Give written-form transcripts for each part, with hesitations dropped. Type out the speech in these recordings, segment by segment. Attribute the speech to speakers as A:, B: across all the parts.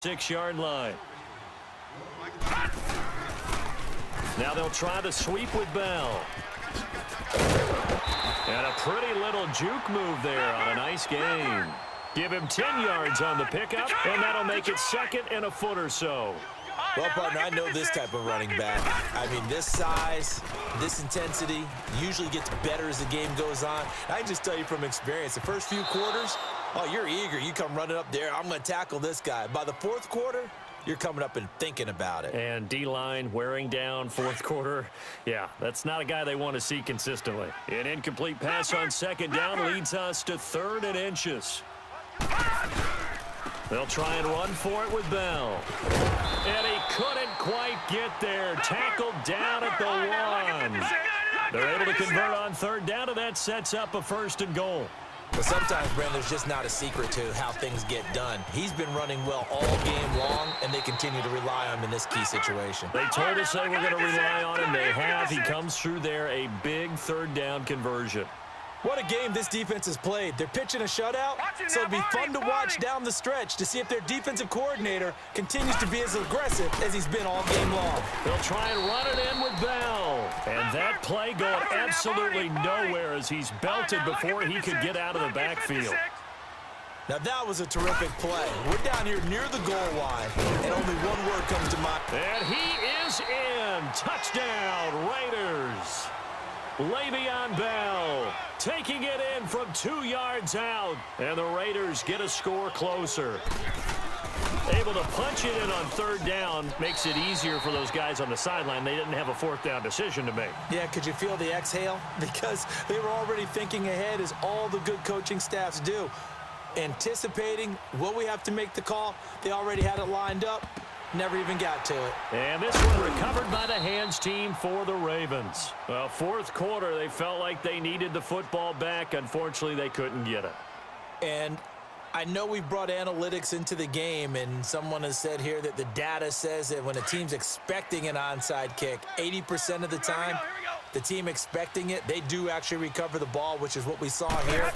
A: 6-yard line. Now they'll try the sweep with Bell. And a pretty little juke move there on a nice gain. Give him 10 yards on the pickup, and that'll make it 2nd and a foot or so.
B: Well, partner, I know this type of running back. I mean, this size, this intensity usually gets better as the game goes on. I can just tell you from experience, the first few quarters, oh, you're eager. You come running up there, I'm going to tackle this guy. By the 4th quarter, you're coming up and thinking about it.
A: And D-line wearing down 4th quarter. Yeah, that's not a guy they want to see consistently. An incomplete pass on 2nd down leads us to 3rd and inches. They'll try and run for it with Bell. And he couldn't quite get there. Tackled down at the 1. They're able to convert on 3rd down, and that sets up a 1st and goal.
B: But sometimes, Brandon, there's just not a secret to how things get done. He's been running well all game long, and they continue to rely on him in this key situation.
A: They told us they were going to rely on him. They have. He comes through there, a big 3rd down conversion.
B: What a game this defense has played. They're pitching a shutout, so it'll be fun to watch down the stretch to see if their defensive coordinator continues to be as aggressive as he's been all game long.
A: They'll try and run it in with Bell. And that play going absolutely nowhere as he's belted before he could get out of the backfield.
B: Now that was a terrific play. We're down here near the goal line, and only one word comes to mind.
A: And he is in. Touchdown, Raiders. Le'Veon Bell taking it in from 2 yards out, and the Raiders get a score closer. Able to punch it in on 3rd down makes it easier for those guys on the sideline. They didn't have a 4th down decision to make.
B: Yeah, could you feel the exhale? Because they were already thinking ahead, as all the good coaching staffs do. Anticipating what we have to make the call. They already had it lined up. Never even got to it.
A: And this one recovered by the hands team for the Ravens. Well, 4th quarter, they felt like they needed the football back. Unfortunately, they couldn't get it.
B: And I know we brought analytics into the game, and someone has said here that the data says that when a team's expecting an onside kick, 80% of the time, the team expecting it, they do actually recover the ball, which is what we saw here.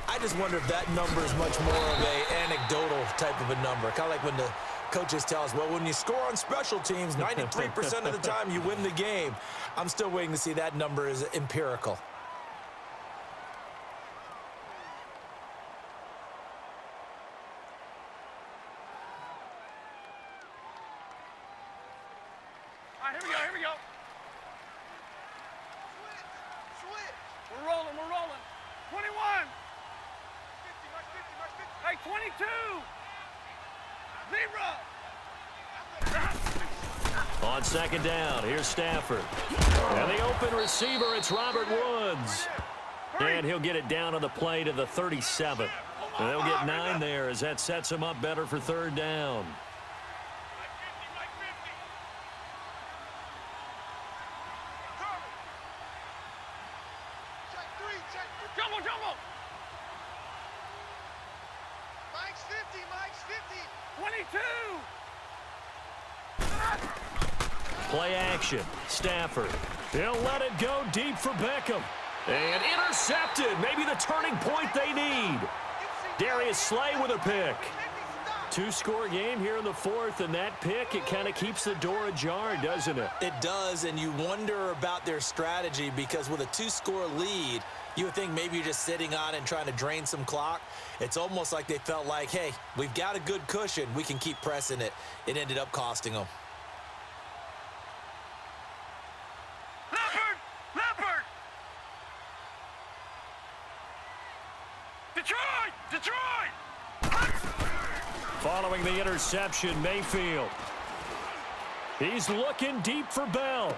B: I just wonder if that number is much more of a anecdotal type of a number. Kind of like when the coaches tell us, well, when you score on special teams, 93% of the time you win the game. I'm still waiting to see that number is empirical.
C: All right, here we go. Switch. We're rolling. 21. Hey, 22.
A: On 2nd down, here's Stafford. And the open receiver, it's Robert Woods. And he'll get it down on the play to the 37. And they'll get 9 there as that sets him up better for 3rd down.
C: Jumbo. Mike's 50. 22.
A: Play action. Stafford. He'll let it go deep for Beckham. And intercepted. Maybe the turning point they need. Darius Slay with a pick. 2-score game here in the 4th, and that pick, it kind of keeps the door ajar, doesn't it?
B: It does, and you wonder about their strategy, because with a 2-score lead, you would think maybe you're just sitting on it and trying to drain some clock. It's almost like they felt like, hey, we've got a good cushion. We can keep pressing it. It ended up costing them.
C: Leopard. Detroit.
A: Following the interception, Mayfield. He's looking deep for Bell.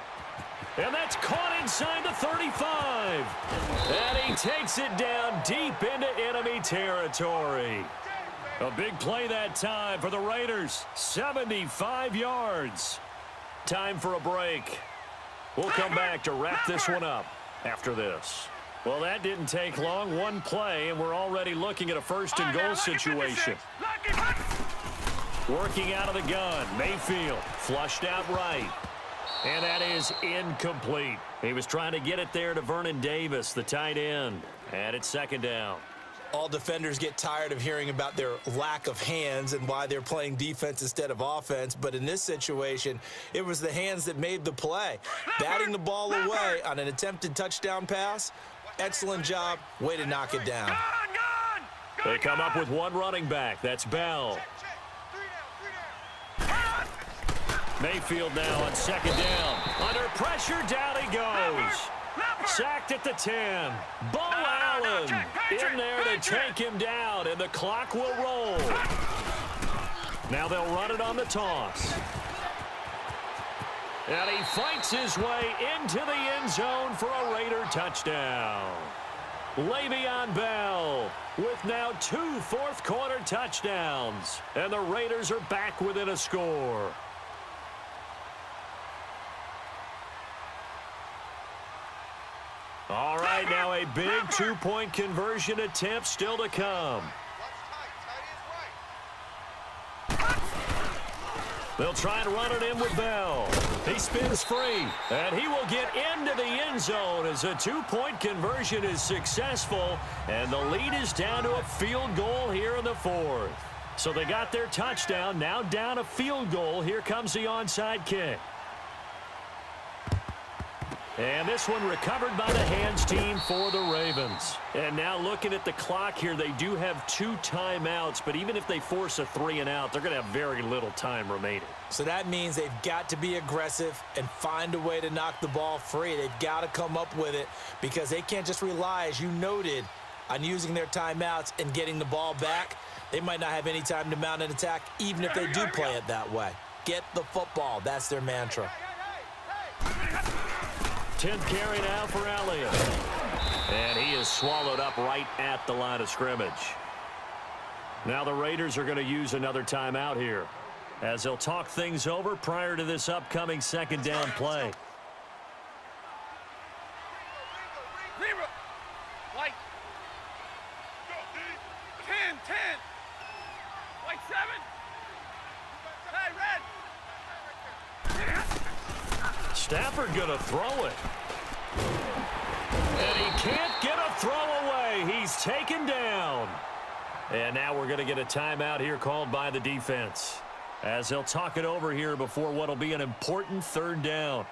A: And that's caught inside the 35. And he takes it down deep into enemy territory. A big play that time for the Raiders. 75 yards. Time for a break. We'll come back to wrap this one up after this. Well, that didn't take long. One play, and we're already looking at a 1st and goal situation. Working out of the gun. Mayfield flushed out right. And that is incomplete. He was trying to get it there to Vernon Davis, the tight end. And it's 2nd down.
B: All defenders get tired of hearing about their lack of hands and why they're playing defense instead of offense. But in this situation, it was the hands that made the play. Batting the ball away on an attempted touchdown pass, excellent job. Way to knock it down.
A: They come up with one running back. That's Bell. Mayfield now on second down. Under pressure, down he goes. Sacked at the 10. Bo Allen in there to take him down, and the clock will roll. Now they'll run it on the toss. And he fights his way into the end zone for a Raider touchdown. Le'Veon Bell with now 2 fourth-quarter touchdowns. And the Raiders are back within a score. All right, now a big two-point conversion attempt still to come. They'll try to run it in with Bell. He spins free, and he will get into the end zone as a two-point conversion is successful, and the lead is down to a field goal here in the fourth. So they got their touchdown, now down a field goal. Here comes the onside kick. And this one recovered by the hands team for the Ravens. And now looking at the clock here, they do have 2 timeouts, but even if they force a 3-and-out, they're going to have very little time remaining.
B: So that means they've got to be aggressive and find a way to knock the ball free. They've got to come up with it because they can't just rely, as you noted, on using their timeouts and getting the ball back. They might not have any time to mount an attack, even if they do play it that way. Get the football. That's their mantra.
A: 10th carry now for Elliott. And he is swallowed up right at the line of scrimmage. Now the Raiders are going to use another timeout here, as they'll talk things over prior to this upcoming second down play.
C: Like 10, 10. Like 7. Hey, red.
A: Stafford going to throw it. And he can't get a throw away. He's taken down. And now we're going to get a timeout here called by the defense, as they'll talk it over here before what will be an important third down.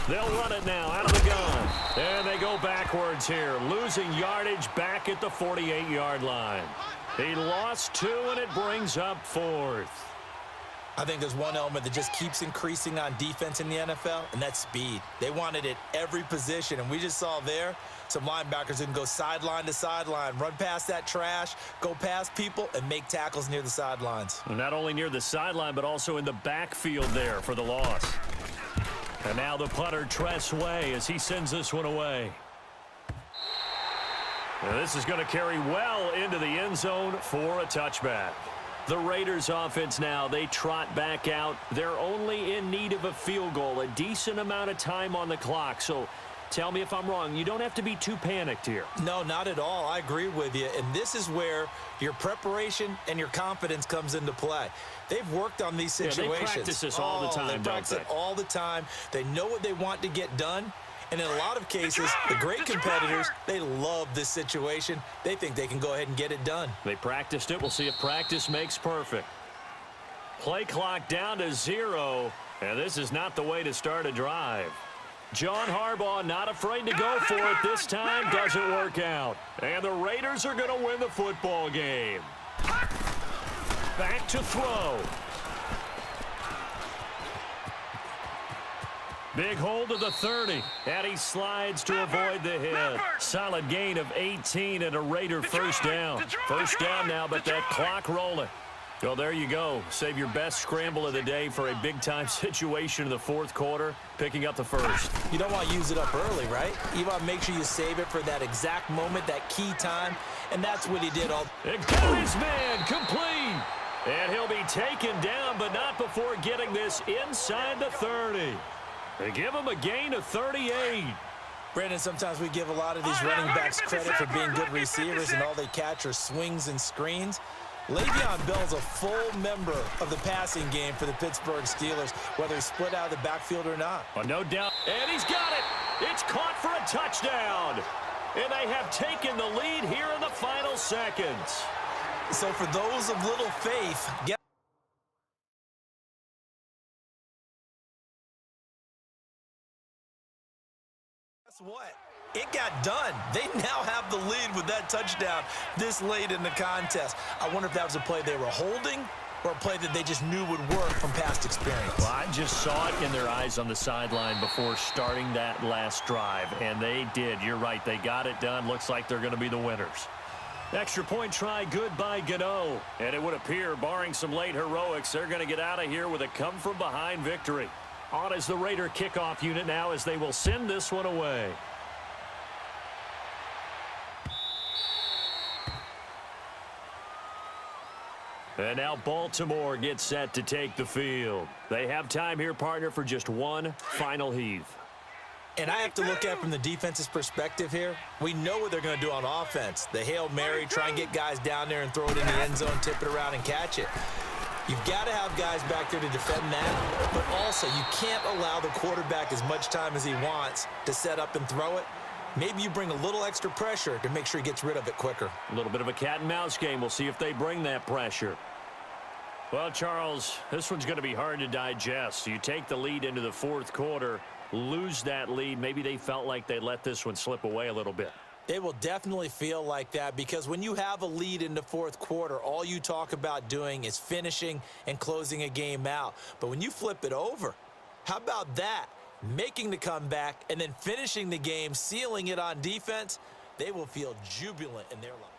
A: They'll run it now out of the gun. And they go backwards here, losing yardage back at the 48-yard line. He lost 2, and it brings up 4th.
B: I think there's one element that just keeps increasing on defense in the NFL, and that's speed. They want it at every position, and we just saw there some linebackers who can go sideline to sideline, run past that trash, go past people, and make tackles near the sidelines.
A: Not only near the sideline, but also in the backfield there for the loss. And now the punter, Tress Way, as he sends this one away. And this is going to carry well into the end zone for a touchback. The Raiders offense now, they trot back out. They're only in need of a field goal, a decent amount of time on the clock. So tell me if I'm wrong. You don't have to be too panicked here.
B: No, not at all. I agree with you. And this is where your preparation and your confidence comes into play. They've worked on these situations.
A: Yeah, they practice this all the time,
B: they practice it all the time. They know what they want to get done. And in a lot of cases, the great competitors, they love this situation. They think they can go ahead and get it done.
A: They practiced it. We'll see if practice makes perfect. Play clock down to 0, and this is not the way to start a drive. John Harbaugh not afraid to go for it this time. Doesn't work out. And the Raiders are going to win the football game. Back to throw. Big hold of the 30, and he slides to avoid the hit. Solid gain of 18 and a Raider first down. First down now, but that clock rolling. Well, there you go. Save your best scramble of the day for a big-time situation in the fourth quarter, picking up the first.
B: You don't want to use it up early, right? You want to make sure you save it for that exact moment, that key time, and that's what he did all.
A: And got his man complete. And he'll be taken down, but not before getting this inside the 30. They give him a gain of 38.
B: Brandon, sometimes we give a lot of these running backs credit for being good receivers, and all they catch are swings and screens. Le'Veon Bell's a full member of the passing game for the Pittsburgh Steelers, whether he's split out of the backfield or not.
A: Oh, no doubt. And he's got it. It's caught for a touchdown. And they have taken the lead here in the final seconds.
B: So for those of little faith, guess what? It got done. They now have the lead with that touchdown this late in the contest. I wonder if that was a play they were holding or a play that they just knew would work from past experience.
A: Well, I just saw it in their eyes on the sideline before starting that last drive, and they did. You're right. They got it done. Looks like they're going to be the winners. Extra point try good by Gano. And it would appear, barring some late heroics, they're going to get out of here with a come-from-behind victory. On is the Raider kickoff unit now as they will send this one away. And now Baltimore gets set to take the field. They have time here, partner, for just one final heave.
B: And I have to look at it from the defense's perspective here. We know what they're going to do on offense. The Hail Mary, try and get guys down there and throw it in the end zone, tip it around and catch it. You've got to have guys back there to defend that, but also you can't allow the quarterback as much time as he wants to set up and throw it. Maybe you bring a little extra pressure to make sure he gets rid of it quicker.
A: A little bit of a cat and mouse game. We'll see if they bring that pressure. Well, Charles, this one's going to be hard to digest. You take the lead into the fourth quarter, lose that lead. Maybe they felt like they let this one slip away a little bit.
B: They will definitely feel like that because when you have a lead in the fourth quarter, all you talk about doing is finishing and closing a game out. But when you flip it over, how about that? Making the comeback and then finishing the game, sealing it on defense, they will feel jubilant in their life.